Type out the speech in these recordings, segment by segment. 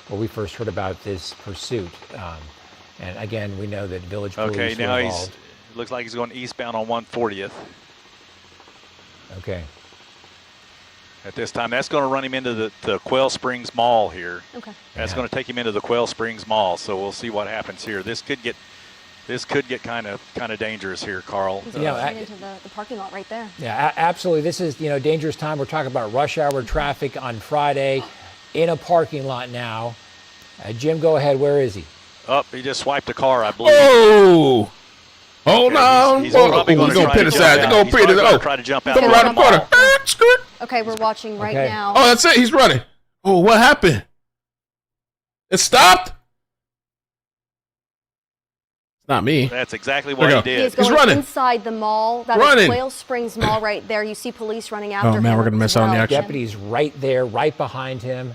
where we first heard about this pursuit. And again, we know that Village Police Okay, now were involved. looks like he's going eastbound on 140th. Okay. At this time, that's going to run him into the Quail Springs Mall here. Okay. That's going to take him into the Quail Springs Mall. So we'll see what happens here. This could get kind of dangerous here, Carl. He's going right into the parking lot right there. Yeah, absolutely. This is, dangerous time. We're talking about rush hour traffic on Friday in a parking lot now. Jim, go ahead. Where is he? Oh, he just swiped a car, I believe. Oh! Hold on. He's probably going to pit aside. They're going to try to jump out. Come around the corner. Okay, we're watching right now. Oh, that's it. He's running. Oh, what happened? It stopped? It's not me. That's exactly what he did. He's running inside the mall. That is Quail Springs Mall right there. You see police running after him. Oh, man, we're going to miss out on the action. Deputies right there, right behind him.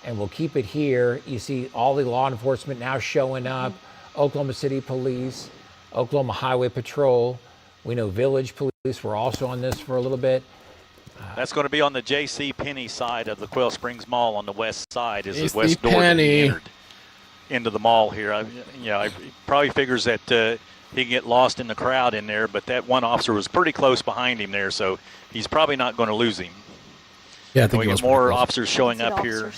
And we'll keep it here. You see all the law enforcement now showing up. Oklahoma City Police, Oklahoma Highway Patrol. We know Village Police were also on this for a little bit. That's going to be on the J.C. Penney side of the Quail Springs Mall on the west side. Is the west J.C. door that he Penney. entered into the mall here. I probably figures that he can get lost in the crowd in there, but that one officer was pretty close behind him there, so he's probably not going to lose him. Yeah, I think we get more officers showing up here.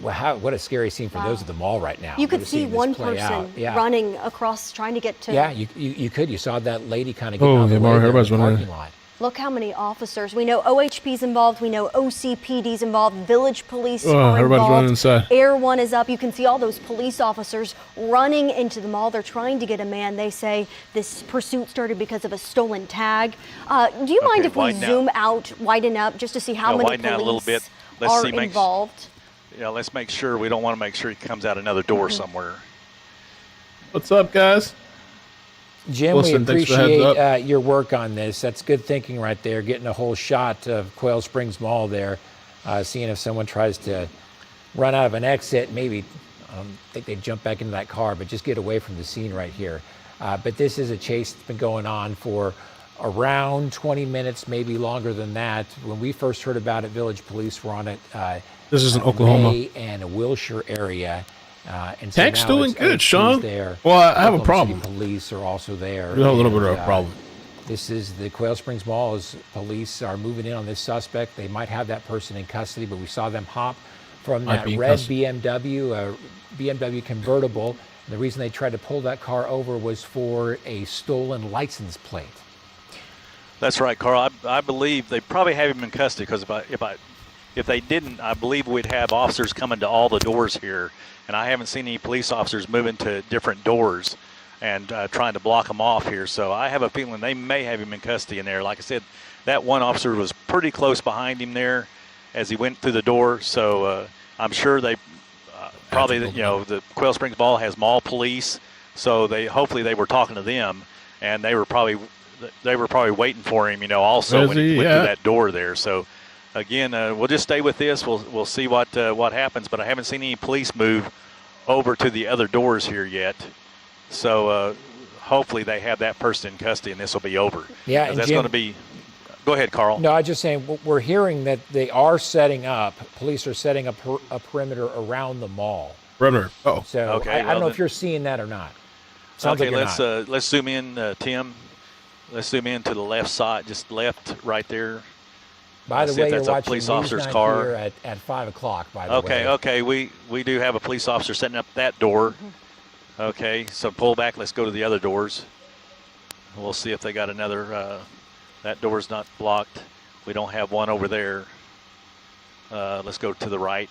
Well, what a scary scene for those at the mall right now. You could see one person running across, trying to get to. Yeah, you could. You saw that lady kind of getting out of the parking lot. Look how many officers. We know OHP's involved. We know OCPD's involved. Village Police are everybody's involved. running inside. Air One is up. You can see all those police officers running into the mall. They're trying to get a man. They say this pursuit started because of a stolen tag. Do you mind if we zoom out, widen up, just to see how many police a little bit. are involved? Yeah, let's make sure. We don't want to make sure he comes out another door somewhere. What's up, guys? Jim, Wilson, we appreciate your work on this. That's good thinking right there, getting a whole shot of Quail Springs Mall there, seeing if someone tries to run out of an exit, maybe I think they'd jump back into that car, but just get away from the scene right here. But this is a chase that's been going on for around 20 minutes, maybe longer than that. When we first heard about it, Village Police were on it. This is in Oklahoma. May and a Wilshire area. And Tank's so doing good, Sean. There. Well, I have a Oklahoma problem. City Police are also there. We have a little bit of a problem. This is the Quail Springs Mall. As police are moving in on this suspect. They might have that person in custody, but we saw them hop from that red BMW, BMW convertible. And the reason they tried to pull that car over was for a stolen license plate. That's right, Carl. I believe they probably have him in custody because if they didn't, I believe we'd have officers coming to all the doors here, and I haven't seen any police officers moving to different doors and trying to block them off here. So I have a feeling they may have him in custody in there. Like I said, that one officer was pretty close behind him there as he went through the door. So I'm sure they probably, the Quail Springs Mall has mall police, so hopefully they were talking to them, and they were probably waiting for him, also when he went through that door there. So. Again, we'll just stay with this. We'll see what happens, but I haven't seen any police move over to the other doors here yet. So hopefully they have that person in custody and this will be over. Yeah, and that's going to be. Go ahead, Carl. No, I was just saying we're hearing that they are setting up. Police are setting up a perimeter around the mall. Perimeter. Oh. So okay, I don't know if you're seeing that or not. Sounds okay, like let's zoom in, Tim. Let's zoom in to the left side, just left right there. By the way, you're watching police News officer's 9 car here at 5 o'clock, by the way. Okay. We do have a police officer setting up that door. Okay, so pull back. Let's go to the other doors. We'll see if they got another. That door's not blocked. We don't have one over there. Let's go to the right,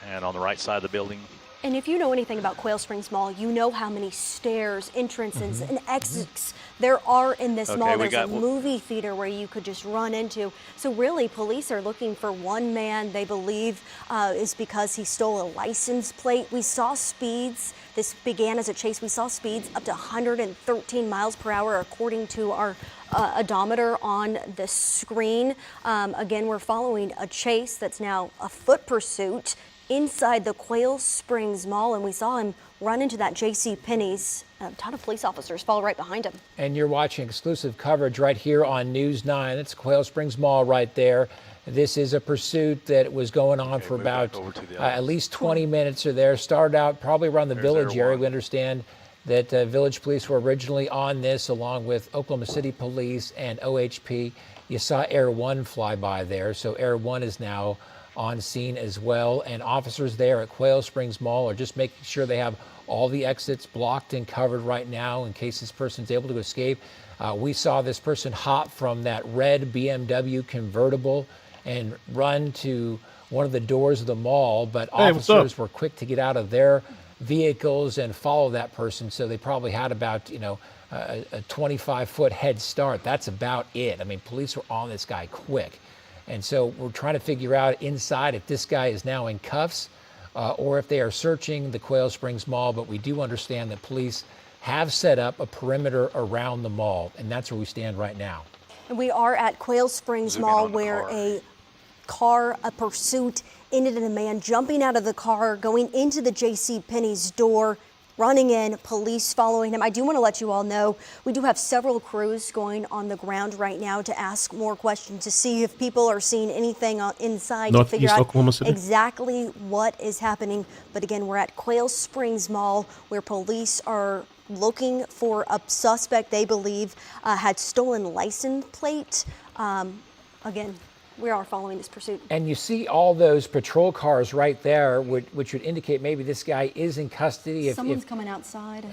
and on the right side of the building. And if you know anything about Quail Springs Mall, you know how many stairs, entrances, and exits there are in this mall. There's a movie theater where you could just run into. So really, police are looking for one man they believe is because he stole a license plate. We saw speeds. This began as a chase. We saw speeds up to 113 miles per hour, according to our odometer on the screen. Again, we're following a chase that's now a foot pursuit inside the Quail Springs Mall, and we saw him run into that J.C. Penney's. A ton of police officers follow right behind him. And you're watching exclusive coverage right here on News 9. It's Quail Springs Mall right there. This is a pursuit that was going on for about at least 20 minutes or there. Started out probably around the Village area. We understand that Village Police were originally on this along with Oklahoma City Police and OHP. You saw Air 1 fly by there, so Air 1 is now on scene as well. And officers there at Quail Springs Mall are just making sure they have all the exits blocked and covered right now in case this person's able to escape. We saw this person hop from that red BMW convertible and run to one of the doors of the mall, but officers were quick to get out of their vehicles and follow that person. So they probably had about, a 25-foot head start. That's about it. I mean, police were on this guy quick. And so we're trying to figure out inside if this guy is now in cuffs or if they are searching the Quail Springs Mall. But we do understand that police have set up a perimeter around the mall, and that's where we stand right now. And we are at Quail Springs Mall, where a pursuit ended in a man jumping out of the car, going into the JCPenney's door, running in, police following him. I do want to let you all know we do have several crews going on the ground right now to ask more questions to see if people are seeing anything inside to figure out exactly what is happening. But again, we're at Quail Springs Mall, where police are looking for a suspect they believe had stolen license plate. Again, we are following this pursuit. And you see all those patrol cars right there, which would indicate maybe this guy is in custody. Someone's coming outside.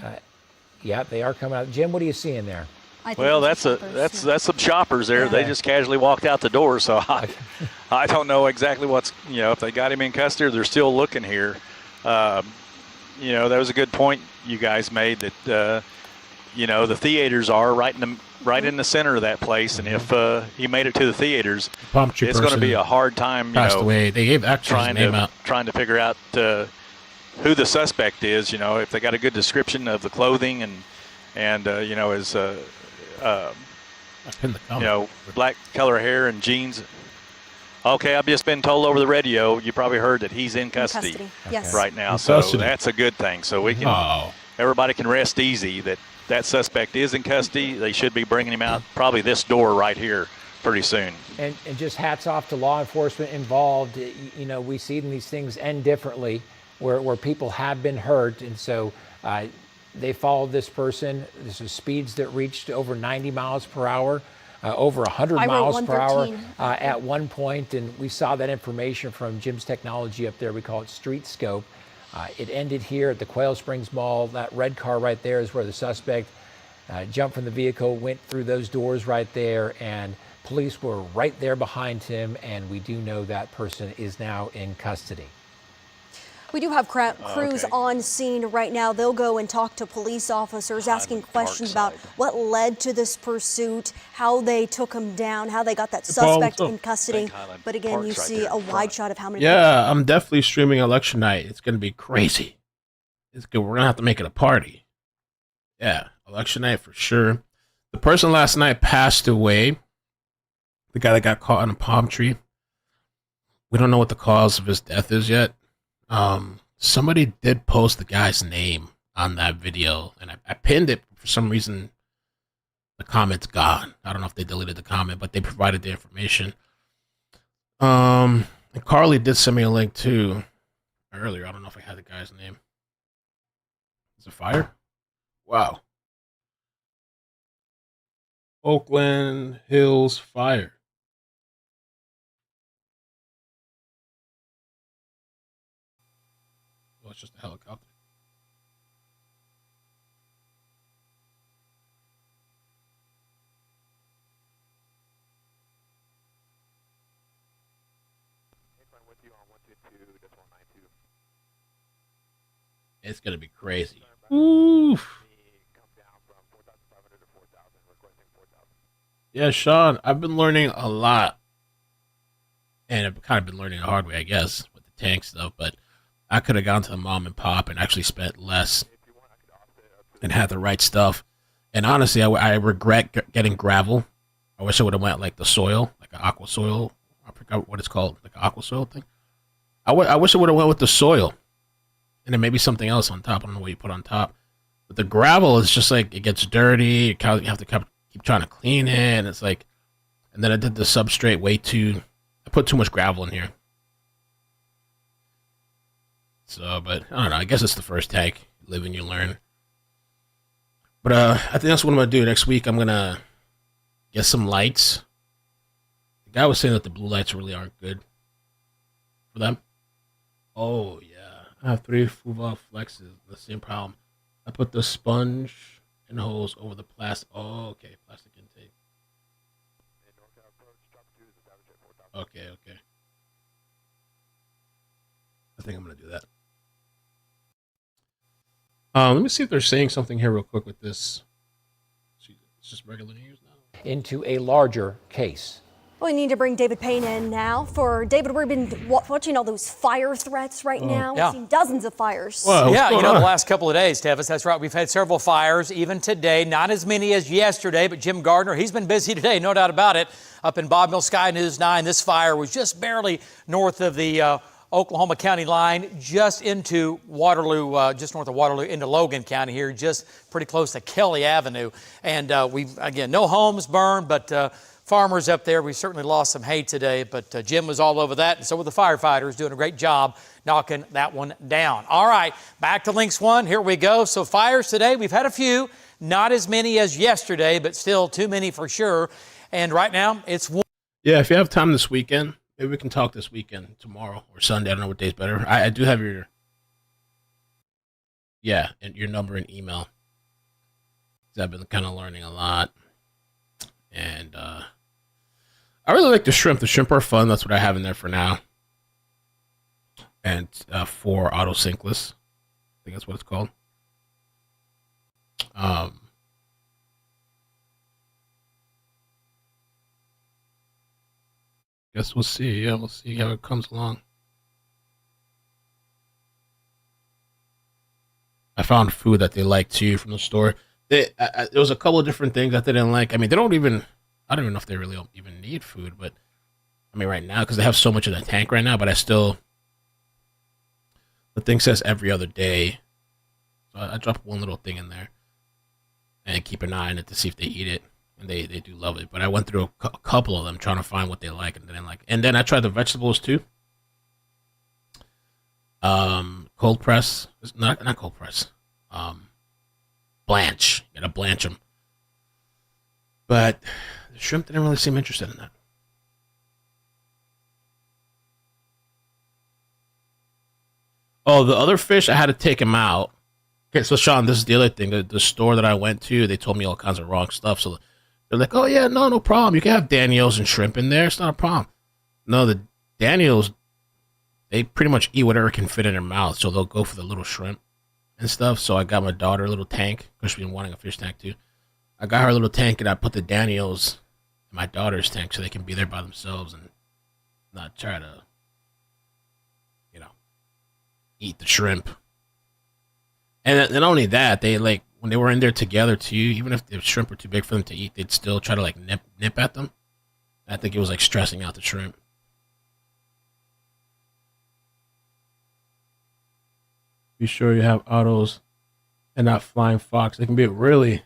Yeah, they are coming out. Jim, what are you seeing there? Well, that's some shoppers there. Yeah. They just casually walked out the door, so I don't know exactly what's, if they got him in custody or they're still looking here. That was a good point you guys made that, the theaters are right in the center of that place, and if he made it to the theaters, it's going to be a hard time. Passed away. They gave trying to figure out who the suspect is. If they got a good description of the clothing and his black color hair and jeans. Okay, I've just been told over the radio. You probably heard that he's in custody, yes. right now, so that's a good thing. So we can everybody can rest easy that suspect is in custody. They should be bringing him out probably this door right here pretty soon. And just hats off to law enforcement involved. We see these things end differently where people have been hurt. And so they followed this person. This is speeds that reached over 90 miles per hour, over 100 miles per hour at one point. And we saw that information from Jim's technology up there. We call it Street Scope. It ended here at the Quail Springs Mall. That red car right there is where the suspect jumped from the vehicle, went through those doors right there, and police were right there behind him, and we do know that person is now in custody. We do have crews on scene right now. They'll go and talk to police officers, asking questions about what led to this pursuit, how they took him down, how they got that suspect in custody. But again, you see a wide shot of how many. Yeah, I'm definitely streaming election night. It's going to be crazy. It's good. We're going to have to make it a party. Yeah, election night for sure. The person last night passed away. The guy that got caught in a palm tree. We don't know what the cause of his death is yet. Somebody did post the guy's name on that video, and I pinned it. For some reason, the comment's gone. I don't know if they deleted the comment, but they provided the information. And Carly did send me a link too earlier. I don't know if I had the guy's name. Is it Fire? Wow. Oakland Hills Fire. It's just a helicopter. It's gonna be crazy. Oof. Yeah, Sean, I've been learning a lot, and I've kind of been learning the hard way, I guess, with the tank stuff, but I could have gone to the mom and pop and actually spent less and had the right stuff. And honestly, I regret getting gravel. I wish I would have went like the soil, like an aqua soil. I forgot what it's called, like an aqua soil thing. I wish I would have went with the soil and then maybe something else on top. I don't know what you put on top. But the gravel is just like, it gets dirty. You have to keep trying to clean it. And it's like, and then I did the substrate way too I put too much gravel in here. So, but I don't know. I guess it's the first tank. You live and you learn. But I think that's what I'm going to do next week. I'm going to get some lights. The guy was saying that the blue lights really aren't good for them. Oh, yeah. I have 3 Fuval flexes. The same problem. I put the sponge and hose over the plastic. Oh, okay. Plastic intake. Okay. I think I'm going to do that. Let me see if they're saying something here real quick with this. It's just regular news now. Into a larger case. Well, we need to bring David Payne in now. For David, we've been watching all those fire threats right now. Yeah. We've seen dozens of fires. Whoa, Yeah, what's the going on? last couple of days, Tevis, that's right. We've had several fires, even today. Not as many as yesterday, but Jim Gardner, he's been busy today, no doubt about it. Up in Bob Mill Sky News 9, this fire was just barely north of the Oklahoma County line, just into Waterloo, just north of Waterloo, into Logan County here, just pretty close to Kelly Avenue. And we've, again, no homes burned, but farmers up there, we certainly lost some hay today, but Jim was all over that, and so were the firefighters, doing a great job knocking that one down. All right, back to Links 1. Here we go. So fires today, we've had a few, not as many as yesterday, but still too many for sure. And right now, it's one. Yeah, if you have time this weekend, maybe we can talk this weekend, tomorrow or Sunday. I don't know what day's better. I do have your number and email. I've been kind of learning a lot. And I really like the shrimp. The shrimp are fun. That's what I have in there for now. And 4 auto sinkless. I think that's what it's called. Guess we'll see. Yeah, we'll see how it comes along. I found food that they like too from the store. There was a couple of different things that they didn't like. I mean, I don't even know if they really even need food, but I mean, right now, because they have so much in the tank right now, but the thing says every other day. So I dropped one little thing in there and keep an eye on it to see if they eat it. And they do love it. But I went through a couple of them trying to find what they like and didn't like. And then I tried the vegetables too. Cold press. Not cold press. Blanch. You gotta blanch them. But the shrimp didn't really seem interested in that. Oh, the other fish, I had to take him out. Okay, so Sean, this is the other thing. The store that I went to, they told me all kinds of wrong stuff. So they're like, oh, yeah, no problem. You can have Daniels and shrimp in there. It's not a problem. No, the Daniels, they pretty much eat whatever can fit in their mouth. So they'll go for the little shrimp and stuff. So I got my daughter a little tank because she's been wanting a fish tank too. I got her a little tank and I put the Daniels in my daughter's tank so they can be there by themselves and not try to, eat the shrimp. And not only that, they like, when they were in there together too, even if the shrimp were too big for them to eat, they'd still try to like nip at them. I think it was like stressing out the shrimp. Be sure you have autos and not flying fox. They can be really.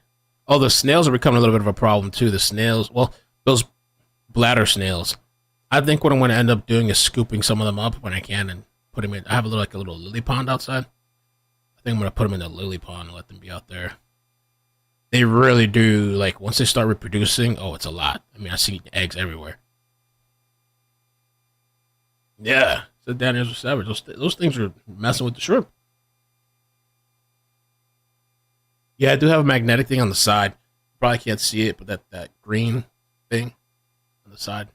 Oh, the snails are becoming a little bit of a problem too. The snails, well, those bladder snails. I think what I'm going to end up doing is scooping some of them up when I can and put them in. I have a little lily pond outside. I think I'm going to put them in the lily pond and let them be out there. They really do, like, once they start reproducing, oh, it's a lot. I mean, I see eggs everywhere. Yeah, so Daniels are savage. Those things are messing with the shrimp. Yeah, I do have a magnetic thing on the side. Probably can't see it, but that green thing on the side.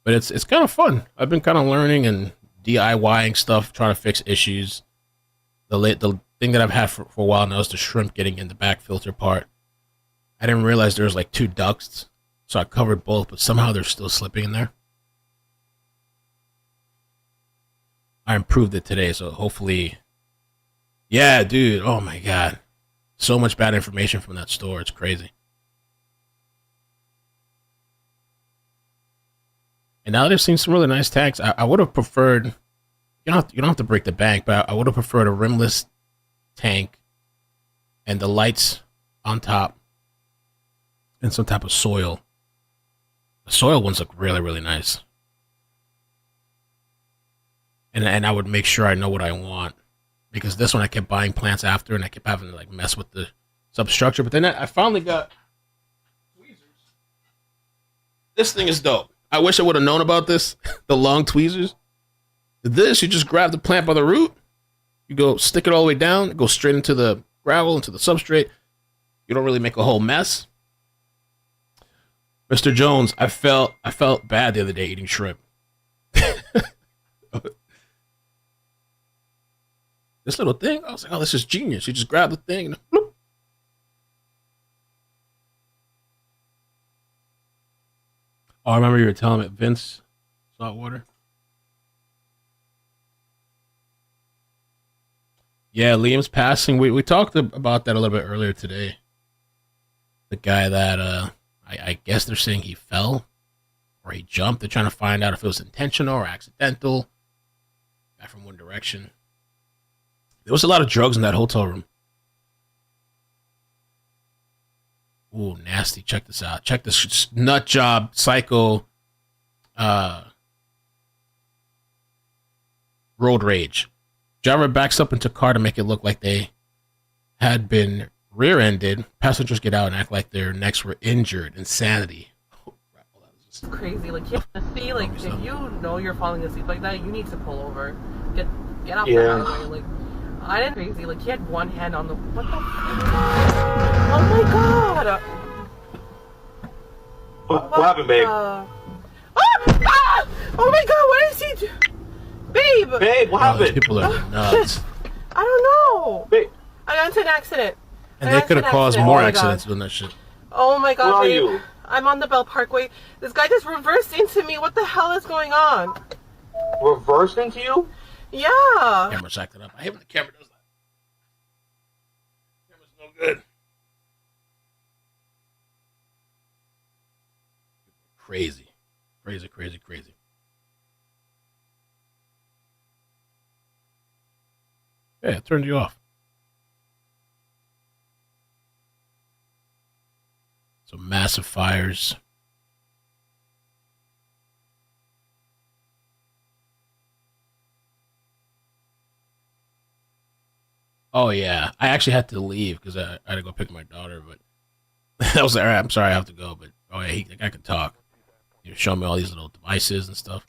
But it's kind of fun. I've been kind of learning and DIYing stuff, trying to fix issues. The thing that I've had for a while now is the shrimp getting in the back filter part. I didn't realize there was like 2 ducts, so I covered both, but somehow they're still slipping in there. I improved it today, so hopefully... Yeah, dude, oh my God. So much bad information from that store, it's crazy. And now they've seen some really nice tanks. I would have preferred, you don't have to break the bank, but I would have preferred a rimless tank and the lights on top and some type of soil. The soil ones look really, really nice. And I would make sure I know what I want, because this one I kept buying plants after, and I kept having to like mess with the substructure. But then I finally got tweezers. This thing is dope. I wish I would have known about this. The long tweezers. This, you just grab the plant by the root. You go stick it all the way down. It goes straight into the gravel, into the substrate. You don't really make a whole mess. Mr. Jones, I felt bad the other day eating shrimp. This little thing, I was like, oh, this is genius. You just grab the thing and bloop. Oh, I remember you were telling me, Vince, salt water. Yeah, Liam's passing. We talked about that a little bit earlier today. The guy that, I guess they're saying he fell or he jumped. They're trying to find out if it was intentional or accidental. Guy from One Direction. There was a lot of drugs in that hotel room. Ooh, nasty. Check this out. Check this nut job psycho road rage. Driver backs up into car to make it look like they had been rear-ended. Passengers get out and act like their necks were injured. Insanity. Crazy. Like, you have to see, like, if you know you're falling asleep like that, you need to pull over. Get off the highway. Like, I didn't crazy. Like, he had one hand on the. What the? Oh my god! What happened, babe? Oh my god! What is he doing? Babe! Babe, what happened? People are nuts. I don't know. Babe. I got into an accident. And they could have caused more accidents doing that shit. Oh my god, Where are babe. you? I'm on the Bell Parkway. This guy just reversed into me. What the hell is going on? Reversed into you? Yeah. Camera's acting up. I hate when the camera does that. Camera's no good. Crazy. Crazy, crazy, crazy. Yeah, it turned you off. So massive fires. Oh yeah, I actually had to leave because I had to go pick my daughter. But I was like, all right, I'm sorry, I have to go. But oh yeah, the guy could talk. He was showing me all these little devices and stuff.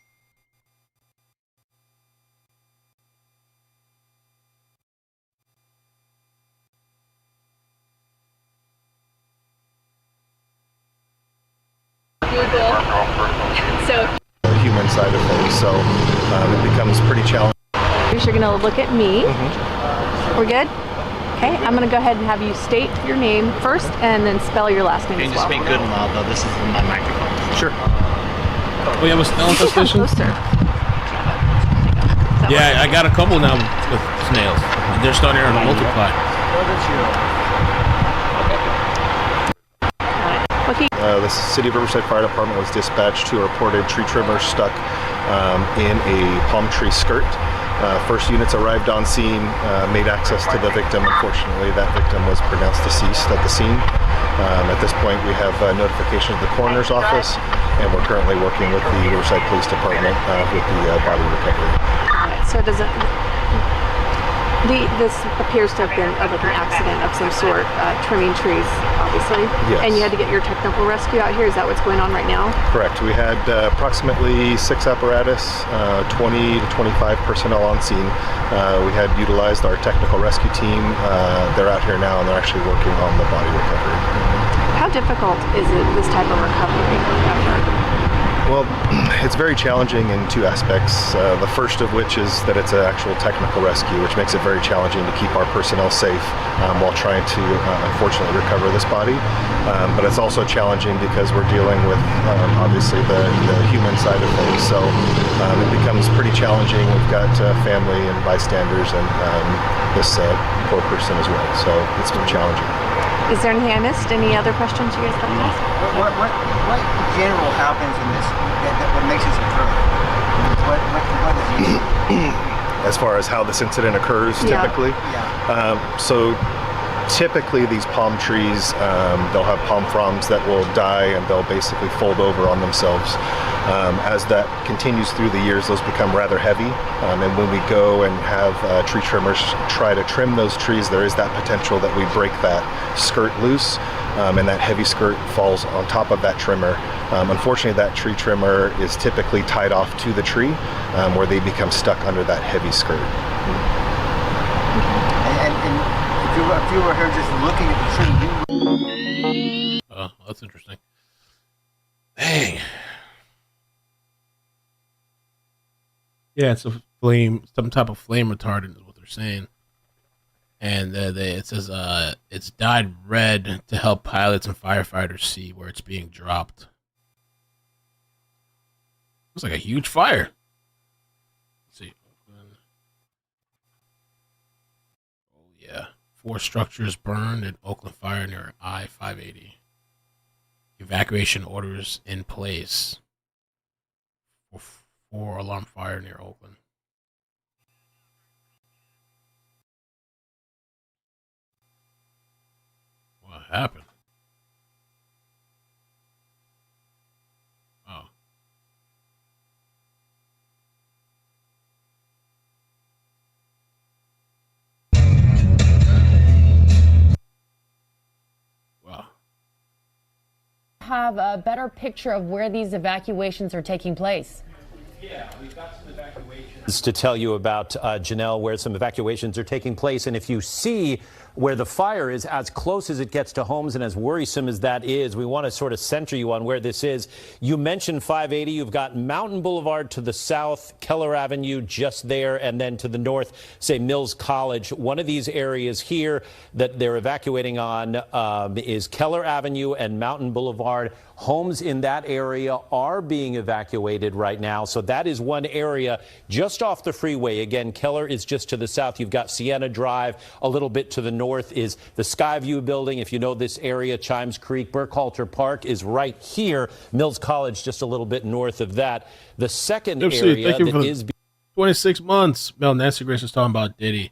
So the human side of things, so it becomes pretty challenging. You're gonna look at me. We're good? Okay, I'm gonna go ahead and have you state your name first and then spell your last name Can you as well. just speak good and loud though? This is my microphone. Sure. We have a snail infestation? Closer. Yeah, I got a couple now with snails. They're starting to multiply. The City of Riverside Fire Department was dispatched to a reported tree trimmer stuck in a palm tree skirt. First units arrived on scene, made access to the victim. Unfortunately, that victim was pronounced deceased at the scene. At this point, we have notification of the coroner's office, and we're currently working with the Riverside Police Department with the body recovery. So does it? This appears to have been like an accident of some sort, trimming trees, obviously. Yes. And you had to get your technical rescue out here. Is that what's going on right now? Correct. We had approximately 6 apparatus, 20 to 25 personnel on scene. We had utilized our technical rescue team. They're out here now, and they're actually working on the body recovery. How difficult is it, this type of recovery effort? Well, it's very challenging in 2 aspects. The first of which is that it's an actual technical rescue, which makes it very challenging to keep our personnel safe while trying to, unfortunately, recover this body. But it's also challenging because we're dealing with, obviously, the human side of things. So it becomes pretty challenging. We've got family and bystanders and this poor person as well. So it's been challenging. Is there anything I missed? Any other questions you guys have to ask? What in general happens in this what makes this occur? What is it? As far as how this incident occurs, typically. Yeah. So Typically, these palm trees, they'll have palm fronds that will die and they'll basically fold over on themselves. As that continues through the years, those become rather heavy. And when we go and have tree trimmers try to trim those trees, there is that potential that we break that skirt loose, and that heavy skirt falls on top of that trimmer. Unfortunately, that tree trimmer is typically tied off to the tree, where they become stuck under that heavy skirt. And if you were here just looking at the tree, Oh, that's interesting. Dang. Yeah, it's a flame, some type of flame retardant is what they're saying. And it says it's dyed red to help pilots and firefighters see where it's being dropped. Looks like a huge fire. Let's see. Oh, yeah. 4 structures burned in Oakland fire near I-580. Evacuation orders in place for alarm fire near Oakland. What happened? Oh. Wow. Have a better picture of where these evacuations are taking place. Yeah, we've got some evacuations to tell you about, Janelle, where some evacuations are taking place. And if you see where the fire is, as close as it gets to homes and as worrisome as that is, we want to sort of center you on where this is. You mentioned 580. You've got Mountain Boulevard to the south, Keller Avenue just there, and then to the north, say, Mills College. One of these areas here that they're evacuating on is Keller Avenue and Mountain Boulevard. Homes in that area are being evacuated right now. So that is one area just off the freeway. Again, Keller is just to the south. You've got Sienna Drive. A little bit to the north is the Skyview building. If you know this area, Chimes Creek, Burkhalter Park is right here. Mills College just a little bit north of that. The second area that is 26 months. Mel, Nancy Grace is talking about Diddy.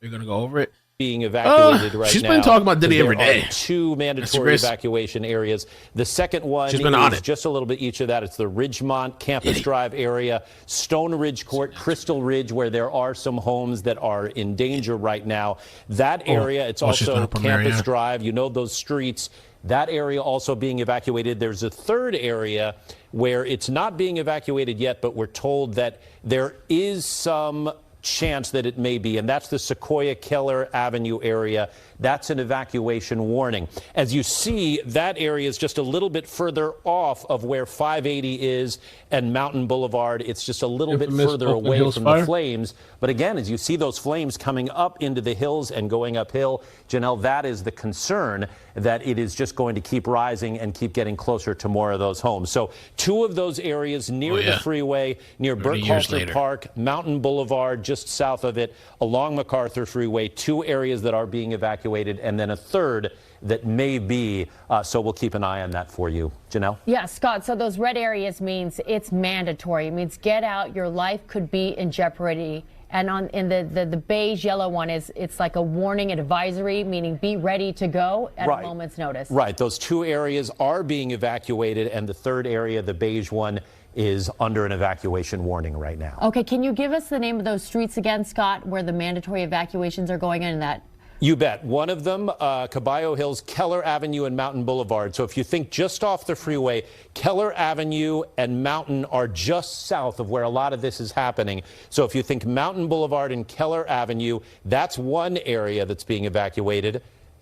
We're going to go over it. Being evacuated right now. She's been talking about Diddy every day. 2 mandatory evacuation areas. The second one is just a little bit each of that. It's the Ridgemont Campus Drive area, Stone Ridge Court, Crystal Ridge, where there are some homes that are in danger right now. That area, it's also Campus Drive. You know those streets. That area also being evacuated. There's a third area where it's not being evacuated yet, but we're told that there is some chance that it may be, and that's the Sequoia Keller Avenue area. That's an evacuation warning. As you see, that area is just a little bit further off of where 580 is and Mountain Boulevard. It's just a little bit further away from the flames. But again, as you see those flames coming up into the hills and going uphill, Janelle, that is the concern, that it is just going to keep rising and keep getting closer to more of those homes. So 2 of those areas near the freeway, near Burkhalter Park, Mountain Boulevard, just south of it, along MacArthur Freeway, 2 areas that are being evacuated, and then a third that may be. So we'll keep an eye on that for you. Janelle? Yeah, Scott, so those red areas means it's mandatory. It means get out. Your life could be in jeopardy. And in the beige yellow one it's like a warning, an advisory, meaning be ready to go at a moment's notice. Right. Those 2 areas are being evacuated, and the third area, the beige one, is under an evacuation warning right now. Okay, can you give us the name of those streets again, Scott, where the mandatory evacuations are going in that? You bet. One of them, Caballo Hills, Keller Avenue, and Mountain Boulevard. So if you think just off the freeway, Keller Avenue and Mountain are just south of where a lot of this is happening. So if you think Mountain Boulevard and Keller Avenue, that's one area that's being evacuated.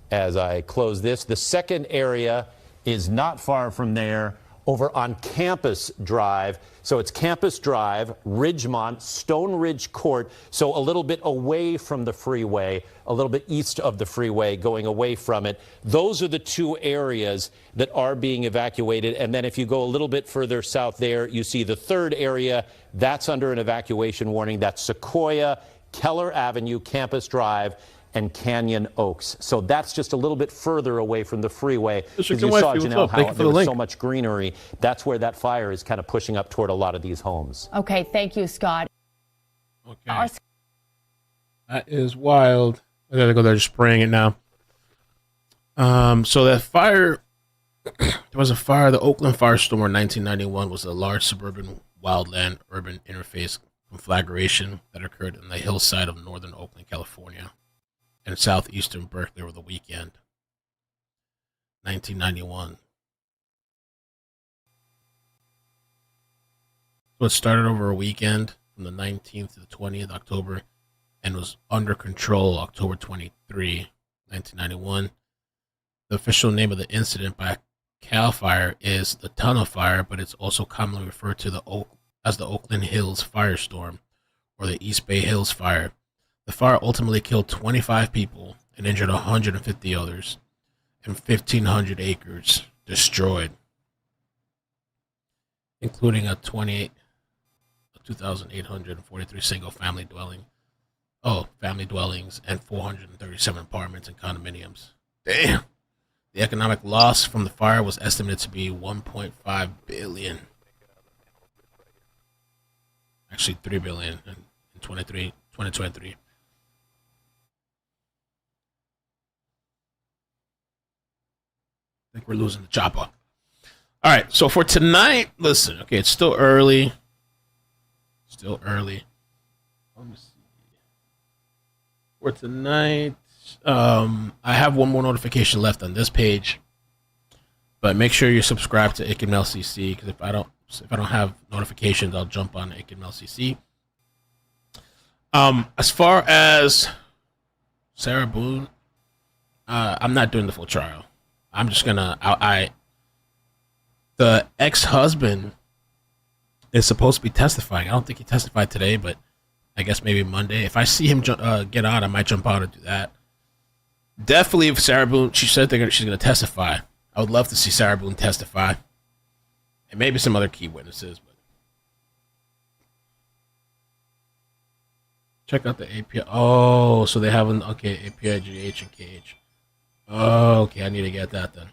As I close this, the second area is not far from there, over on Campus Drive. So it's Campus Drive, Ridgemont, Stone Ridge Court, so a little bit away from the freeway, a little bit east of the freeway, going away from it. Those are the 2 areas that are being evacuated. And then if you go a little bit further south there, you see the third area. That's under an evacuation warning. That's Sequoia, Keller Avenue, Campus Drive, and Canyon Oaks. So that's just a little bit further away from the freeway. Because you saw, Janelle, how there was so much greenery. That's where that fire is kind of pushing up toward a lot of these homes. Okay, thank you, Scott. Okay. That is wild. I gotta go there, just spraying it now. So that fire, there was a fire. The Oakland Firestorm in 1991 was a large suburban wildland urban interface conflagration that occurred in the hillside of northern Oakland, California, and southeastern Berkeley over the weekend. 1991. So it started over a weekend from the 19th to the 20th October and was under control October 23, 1991. The official name of the incident by Cal Fire is the Tunnel Fire, but it's also commonly referred to as the Oakland Hills Firestorm or the East Bay Hills Fire. The fire ultimately killed 25 people and injured 150 others, and 1,500 acres destroyed, including a 2,843 single-family dwellings and 437 apartments and condominiums. Damn. The economic loss from the fire was estimated to be $1.5 billion. Actually, $3 billion in 2023. I think we're losing the chopper. All right, so for tonight, listen. Okay, it's still early. Let me see. For tonight, I have one more notification left on this page, but make sure you're subscribed to Ick and Mel CC, because if I don't have notifications, I'll jump on Ick and Mel CC. As far as Sarah Boone, I'm not doing the full trial. I'm just gonna. The ex-husband is supposed to be testifying. I don't think he testified today, but I guess maybe Monday. If I see him get on, I might jump on and do that. Definitely, if Sarah Boone, she said she's gonna testify. I would love to see Sarah Boone testify, and maybe some other key witnesses. But check out the API. Oh, so they have an API GH and KH. Oh, okay, I need to get that then.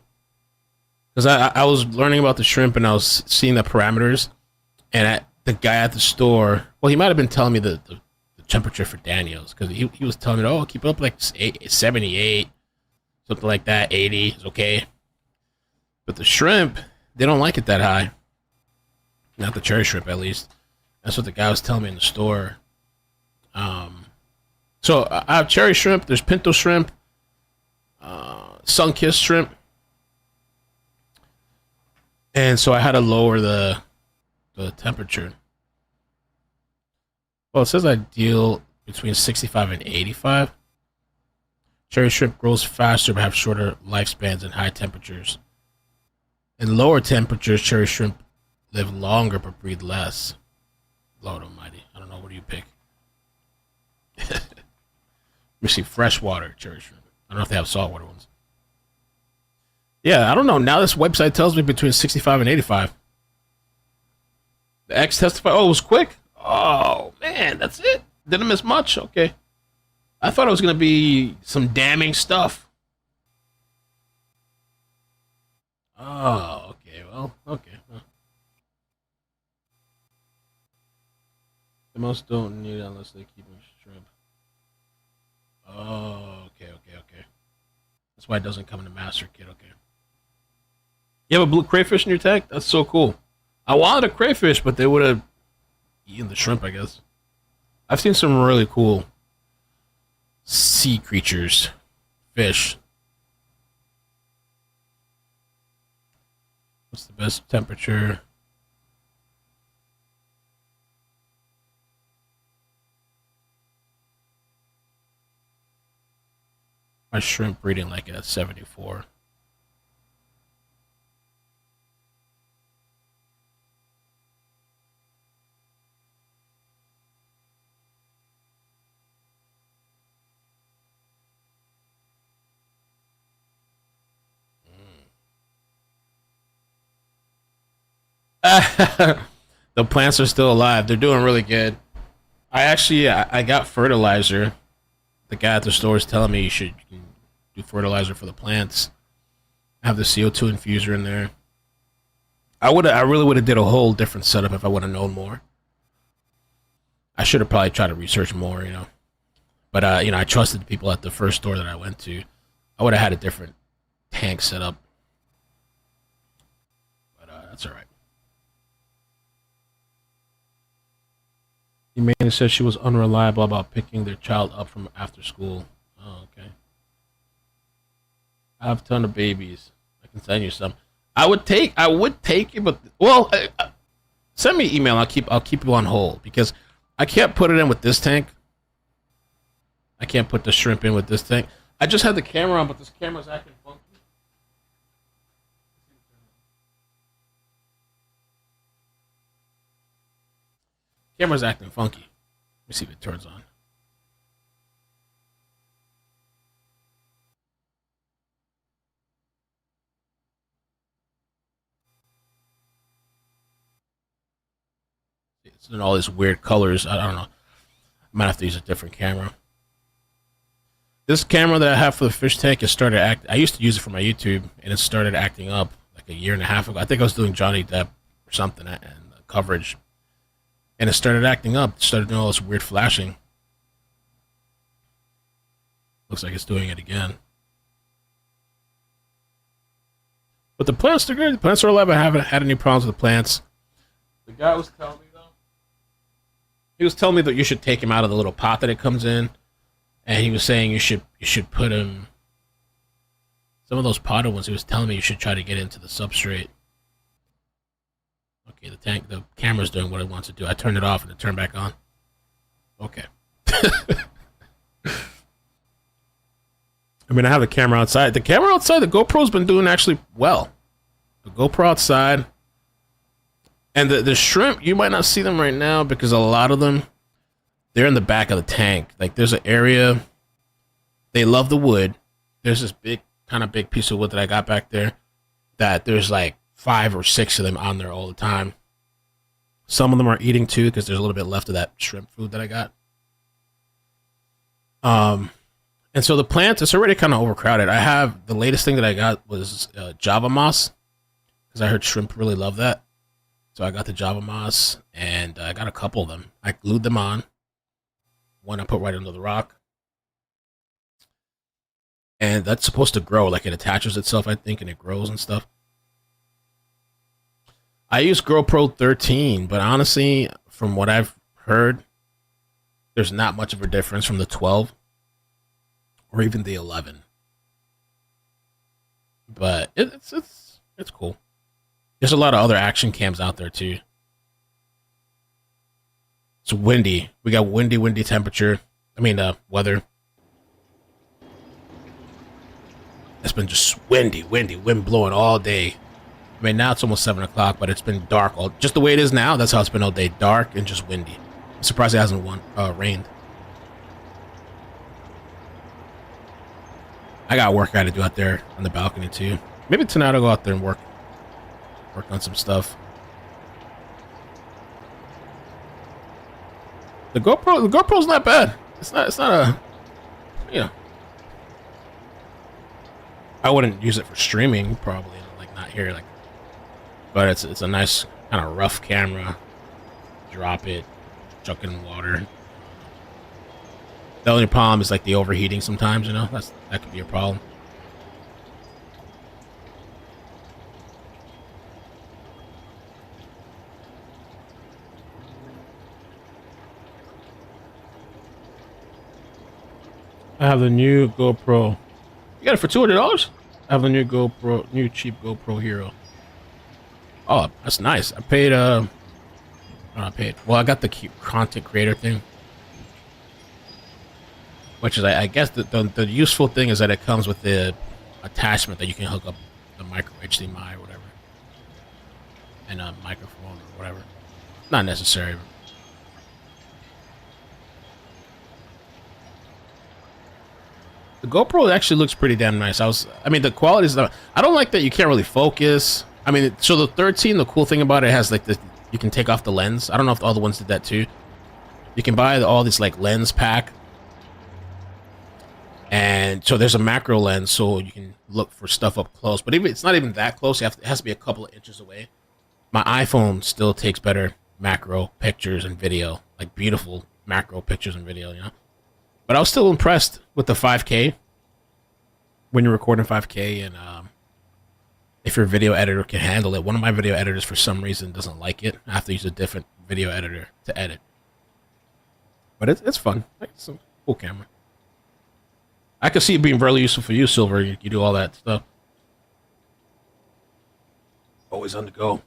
Because I was learning about the shrimp and I was seeing the parameters, and the guy at the store, well, he might have been telling me the temperature for Daniels, because he was telling me, oh, keep it up like 78, something like that, 80 is okay. But the shrimp, they don't like it that high. Not the cherry shrimp, at least. That's what the guy was telling me in the store. So I have cherry shrimp, there's pinto shrimp, sun-kissed shrimp. And so I had to lower the temperature. Well, it says ideal between 65 and 85. Cherry shrimp grows faster but have shorter lifespans in high temperatures. In lower temperatures, cherry shrimp live longer but breathe less. Lord almighty. I don't know. What do you pick? Let me see. Freshwater cherry shrimp. I don't know if they have saltwater ones. Yeah, I don't know. Now this website tells me between 65 and 85. The ex testified. Oh, it was quick. Oh, man, that's it. Didn't miss much. Okay. I thought it was going to be some damning stuff. Oh, okay. Well, okay. The most don't need it unless they keep them shrimp. Oh, okay. That's why it doesn't come in the master kit. Okay. You have a blue crayfish in your tank? That's so cool. I wanted a crayfish, but they would have eaten the shrimp, I guess. I've seen some really cool sea creatures, fish. What's the best temperature? My shrimp breeding like at 74. The plants are still alive. They're doing really good. I got fertilizer. The guy at the store is telling me you should do fertilizer for the plants. I have the CO2 infuser in there. I really would have did a whole different setup if I would have known more. I should have probably tried to research more, But I trusted the people at the first store that I went to. I would have had a different tank set up. But that's all right. Humana said she was unreliable about picking their child up from after school. Oh, okay. I have a ton of babies. I can send you some. I would take it, but well, send me an email. I'll keep you on hold because I can't put it in with this tank. I can't put the shrimp in with this tank. I just had the camera on, but this camera's acting funky. Camera's acting funky. Let me see if it turns on. It's in all these weird colors. I don't know. I might have to use a different camera. This camera that I have for the fish tank has started acting. I used to use it for my YouTube, and it started acting up like a year and a half ago. I think I was doing Johnny Depp or something and coverage. And it started acting up. It started doing all this weird flashing. Looks like it's doing it again. But the plants are good. The plants are alive. I haven't had any problems with the plants. The guy was telling me, though. He was telling me that you should take him out of the little pot that it comes in. And he was saying you should put him... Some of those potted ones, he was telling me you should try to get into the substrate. Okay, the camera's doing what it wants to do. I turned it off and it turned back on. Okay. I mean, I have the camera outside. The camera outside, the GoPro's been doing actually well. The GoPro outside. And the shrimp, you might not see them right now because a lot of them, they're in the back of the tank. Like, there's an area, they love the wood. There's this kind of big piece of wood that I got back there that there's like 5 or 6 of them on there all the time. Some of them are eating too because there's a little bit left of that shrimp food that I got. And so the plants, it's already kind of overcrowded. I have, the latest thing that I got was Java moss because I heard shrimp really love that. So I got the Java moss and I got a couple of them. I glued them on. One I put right under the rock. And that's supposed to grow, like it attaches itself, I think, and it grows and stuff. I use GoPro 13, but honestly, from what I've heard, there's not much of a difference from the 12 or even the 11. But it's cool. There's a lot of other action cams out there too. It's windy. We got windy temperature. Weather. It's been just windy, wind blowing all day. I mean, now it's almost 7 o'clock, but it's been dark just the way it is now. That's how it's been all day, dark and just windy. I'm surprised it hasn't rained. I got work I got to do out there on the balcony too. Maybe tonight I'll go out there and work on some stuff. The GoPro's not bad. It's not a, I wouldn't use it for streaming, probably, like not here, like, but it's a nice kind of rough camera. Drop it, chuck it in water. The only problem is like the overheating sometimes, that could be a problem. I have the new GoPro. You got it for $200? I have the new cheap GoPro Hero. Oh, that's nice. I got the content creator thing. Which is, I guess, the useful thing is that it comes with the attachment that you can hook up the micro HDMI or whatever. And a microphone or whatever. Not necessary. The GoPro actually looks pretty damn nice. The quality is, I don't like that you can't really focus. So the 13, the cool thing about it has like you can take off the lens. I don't know if all the ones did that too. You can buy all this like lens pack. And so there's a macro lens so you can look for stuff up close. But it's not even that close. It has to be a couple of inches away. My iPhone still takes better macro pictures and video. Like beautiful macro pictures and video, But I was still impressed with the 5K. when you're recording 5K and if your video editor can handle it. One of my video editors, for some reason, doesn't like it. I have to use a different video editor to edit. But it's fun. It's a cool camera. I can see it being really useful for you, Silver. You do all that stuff. Always on the go.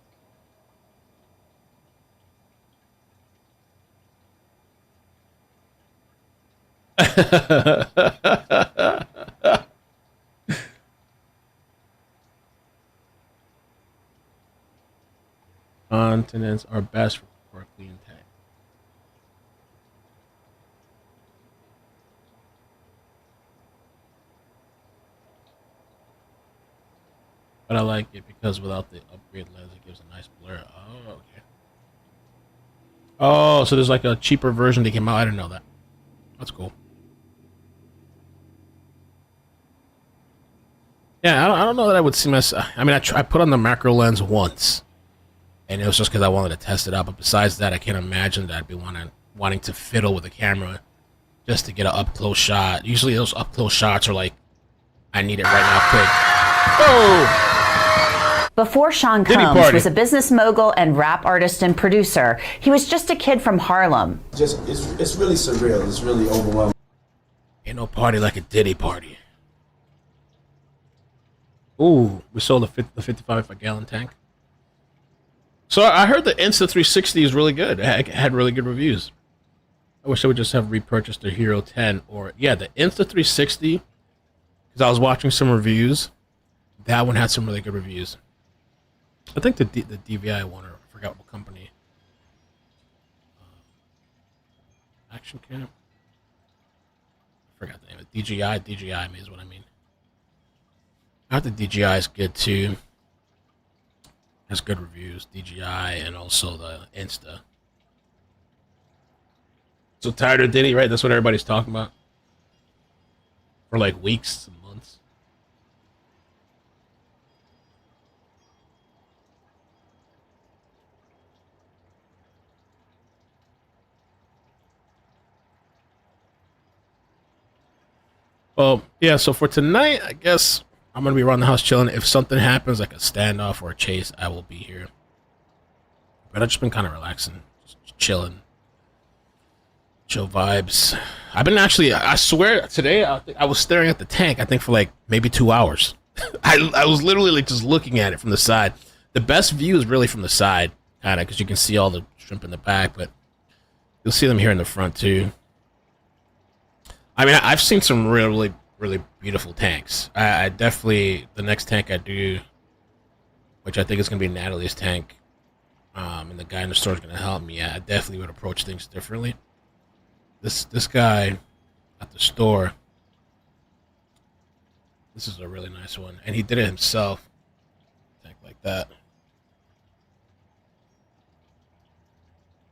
Continents are best for a clean tank. But I like it because without the upgrade lens, it gives a nice blur. Oh, okay. Oh, so there's like a cheaper version that came out. I didn't know that. That's cool. Yeah, I don't know that I would see myself. I mean, I put on the macro lens once, and it was just because I wanted to test it out. But besides that, I can't imagine that I'd be wanting to fiddle with the camera just to get an up close shot. Usually, those up close shots are like, I need it right now, quick. Oh! Before Sean Combs was a business mogul and rap artist and producer, he was just a kid from Harlem. It's really surreal. It's really overwhelming. Ain't no party like a Diddy party. Ooh, we sold the 55 gallon tank. So I heard the Insta360 is really good. It had really good reviews. I wish I would just have repurchased the Hero 10 or yeah, the Insta360. Because I was watching some reviews. That one had some really good reviews. I think the DVI one, or I forgot what company. Action Cam. I forgot the name. DJI is what I mean. I think the DJI is good too. Has good reviews. DJI and also the Insta. So tired of Diddy, right? That's what everybody's talking about. For like weeks and months. Well, yeah, so for tonight, I guess I'm going to be around the house chilling. If something happens, like a standoff or a chase, I will be here. But I've just been kind of relaxing, just chilling. Chill vibes. I've been actually, I swear, today I was staring at the tank, I think for like maybe 2 hours. I was literally like just looking at it from the side. The best view is really from the side, kind of, because you can see all the shrimp in the back, but you'll see them here in the front too. I mean, I've seen some really, really beautiful tanks. I definitely, the next tank I do, which I think is going to be Natalie's tank, and the guy in the store is going to help me, I definitely would approach things differently. This guy at the store, this is a really nice one, and he did it himself. Tank like that.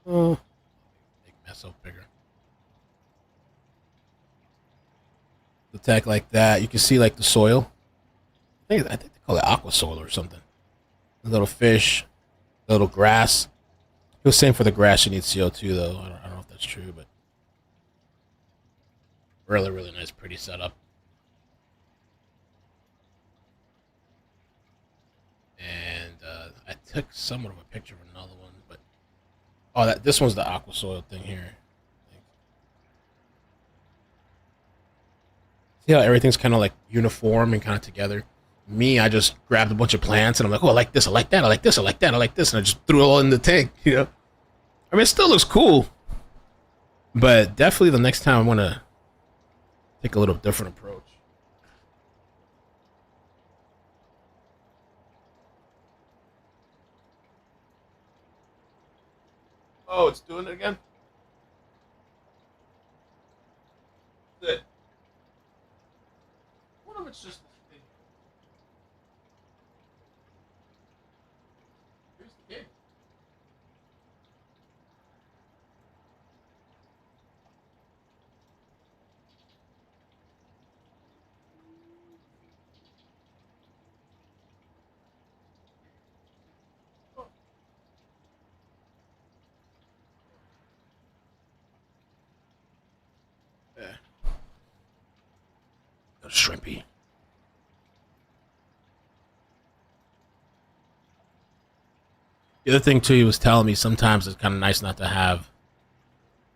Oh, make mess up bigger. The tank like that, you can see like the soil. I think they call it aqua soil or something. A little fish, a little grass. It was saying for the grass you need CO2 though. I don't know if that's true, but really, really nice, pretty setup. And I took somewhat of a picture of another one, but this one's the aqua soil thing here. See how everything's kind of like uniform and kind of together. Me, I just grabbed a bunch of plants and I'm like, oh, I like this, I like that, I like this, I like that, I like this, and I just threw it all in the tank. You know, I mean, it still looks cool, but definitely the next time I want to take a little different approach. Oh, it's doing it again? Good. What if it's just this thing? Here's the game. Yeah. Got a shrimpy. The other thing too, he was telling me sometimes it's kind of nice not to have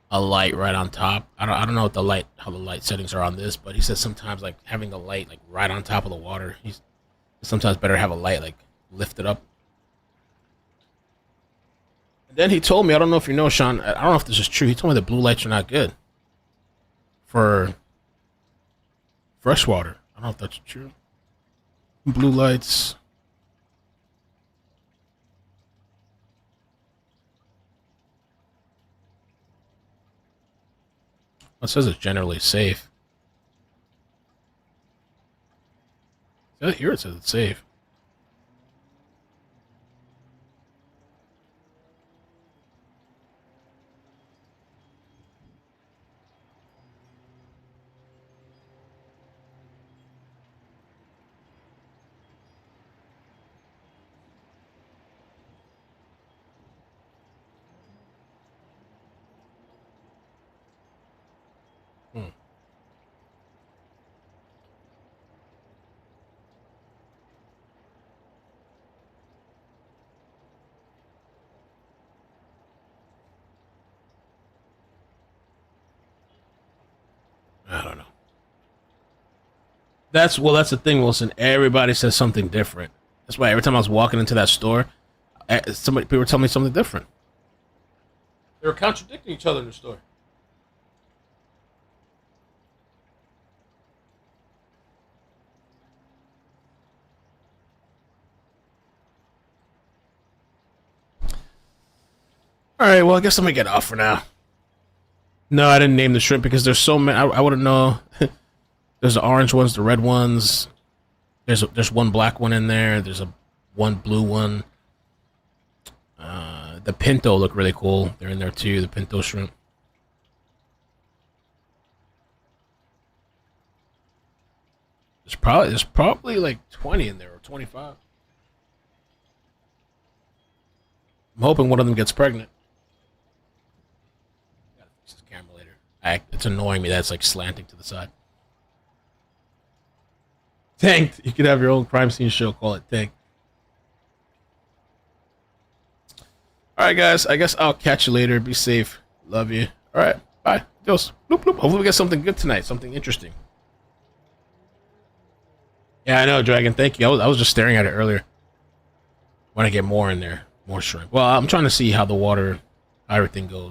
a light right on top. I don't know what how the light settings are on this, but he says sometimes like having the light like right on top of the water. He's sometimes better to have a light like lifted up. And then he told me, I don't know if you know, Sean, I don't know if this is true. He told me that blue lights are not good for freshwater. I don't know if that's true. Blue lights. It says it's generally safe. Here it says it's safe. I don't know. That's the thing, Wilson. Everybody says something different. That's why every time I was walking into that store, people were telling me something different. They were contradicting each other in the store. All right, well, I guess I'm gonna get off for now. No, I didn't name the shrimp because there's so many. I wouldn't know. There's the orange ones, the red ones. There's one black one in there. There's one blue one. The pinto look really cool. They're in there too. The pinto shrimp. There's probably like 20 in there or 25. I'm hoping one of them gets pregnant. Gotta fix this camera later. It's annoying me that it's like slanting to the side. Tanked. You could have your own crime scene show. Call it Tanked. All right, guys. I guess I'll catch you later. Be safe. Love you. All right. Bye. Adios. Bloop, bloop. Hopefully we get something good tonight. Something interesting. Yeah, I know, Dragon. Thank you. I was just staring at it earlier. Want to get more in there. More shrimp. Well, I'm trying to see how the water, how everything goes.